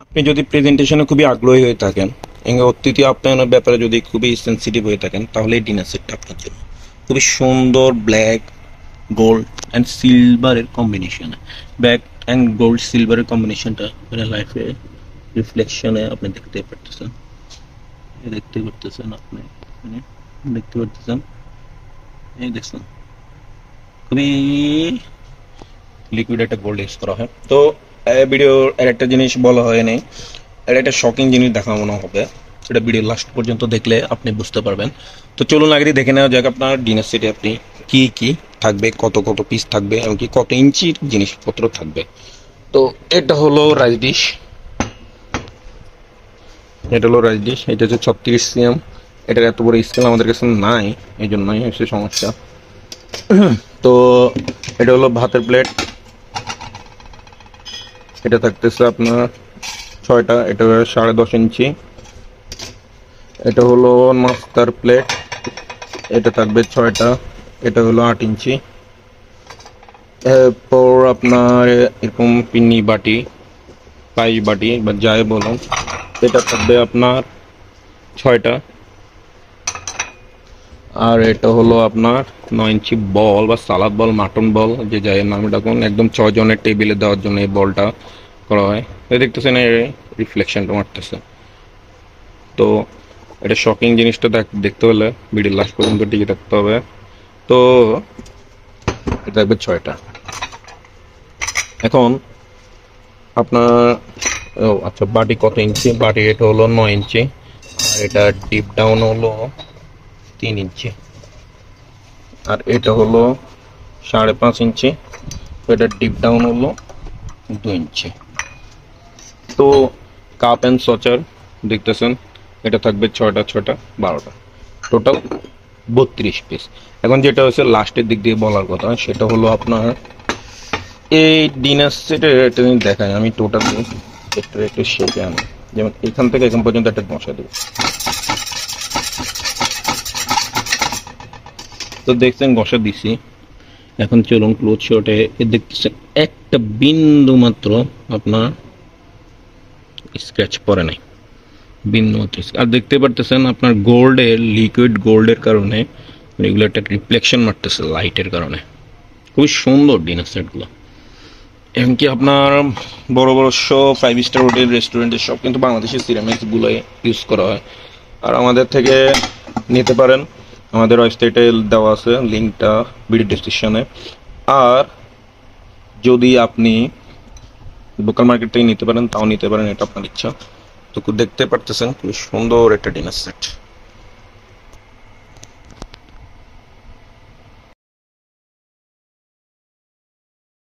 আপনি যদি প্রেজেন্টেশনে খুবই আগ্রহী হয়ে থাকেন এবং অতিথি আপ্যায়নের ব্যাপারে যদি খুবই সেন্সিটিভ হয়ে থাকেন তাহলে এই ডিনার সেটটা আপনার জন্য। খুবই সুন্দর ব্ল্যাক গোল্ড অ্যান্ড সিলভারের কম্বিনেশনে, ব্ল্যাক অ্যান্ড গোল্ড সিলভারের কম্বিনেশনটা লাইফে রিফ্লেকশনে আপনি আপনি এখানে দেখতে পারতেছেন, এই দেখছেন খুবই লিকুইড একটা গোল্ড ইউজ করা হয়। তো ভিডিওর আর একটা জিনিস বলা হয়নি, আর একটা শকিং জিনিস দেখানো হবে, সেটা ভিডিও লাস্ট পর্যন্ত দেখলে আপনি বুঝতে পারবেন। তো চলুন আগে দেখে নেওয়া যাক আপনার ডিনার সেটে আপনি কি কি থাকবে, কত কত পিস থাকবে এবং কি কত ইঞ্চির জিনিসপত্র থাকবে। তো এটা হলো রাইস ডিশ, এটা হচ্ছে 36 cm। এটার এত বড় স্কেল আমাদের কাছে নাই, এই জন্যই হচ্ছে সমস্যা। তো এটা হলো ভাতের প্লেট, এটা থাকতেছে আপনার 6টা, এটা 10.5 ইঞ্চি। এটা হলো নাস্তার প্লেট, এটা থাকবে 6টা, এটা হলো 8 ইঞ্চি। এরপর আপনার এরকম পিন্নি বাটি, পাইস বাটি বা যাই বলুন, এটা থাকবে আপনার 6টা। আর এটা হলো আপনার 9 ইঞ্চি বল বা সালাদ বল, মাটন বল, যে যাই নাম ডাকুন, একদম 6 জনের টেবিলে দেওয়ার জন্য এই বলটা করা হয়। দেখতেছেন এর রিফ্লেকশনটা মারতেছে। তো এটা শকিং জিনিসটা দেখতে হলে ভিডিও লাস্ট পর্যন্ত টিকে থাকতে হবে। তো এটা থাকবে 6টা। এখন আপনার, ও আচ্ছা, বাটি কত ইঞ্চি? বাটি এটা হলো 9 ইঞ্চি, আর এটা ডিপ ডাউন হলো 3 ইঞ্চি, আর এটা হলো 5.5 ইঞ্চি, এটা ডিপ ডাউন হলো 2 ইঞ্চি। তো কাপ অ্যান্ড সচার দেখতেছেন, এটা থাকবে 6টা 6টা 12টা, টোটাল 32 পিস। এখন যেটা হচ্ছে লাস্টের দিক দিয়ে বলার কথা, সেটা হলো আপনার এই ডিনার সেটের একটা জিনিস দেখায়, আমি টোটাল একটু শেপে আনি, যেমন এখান থেকে এখন পর্যন্ত একটা বসা দেবো। তো দেখছেন ঘষা দিছি। এখন চলুন ক্লোজ শটে দেখতেছেন একটা বিন্দু মাত্র আপনার স্ক্র্যাচ পড়ে নাই, বিন্দু মাত্র। আর দেখতে পারতেছেন আপনার গোল্ডের, লিকুইড গোল্ডের কারণে এগুলো একটা রিফ্লেকশন মারতেছে লাইটের কারণে। খুবই সুন্দর ডিনার সেটগুলো। এমনকি আপনার বড় বড় সব 5 স্টার হোটেল, রেস্টুরেন্টের সব কিন্তু বাংলাদেশের সিরামিক্স গুলো ইউজ করা হয়। আর আমাদের থেকে নিতে পারেন, আমাদের ওয়েবসাইটে দেওয়া আছে লিঙ্কটা ভিডিও ডেসক্রিপশনে। আর যদি আপনি লোকাল মার্কেট থেকে নিতে পারেন তাও নিতে পারেন, এটা আপনার ইচ্ছা। তো দেখতে পারতেছেন খুবই সুন্দর একটা ডিনার সেট।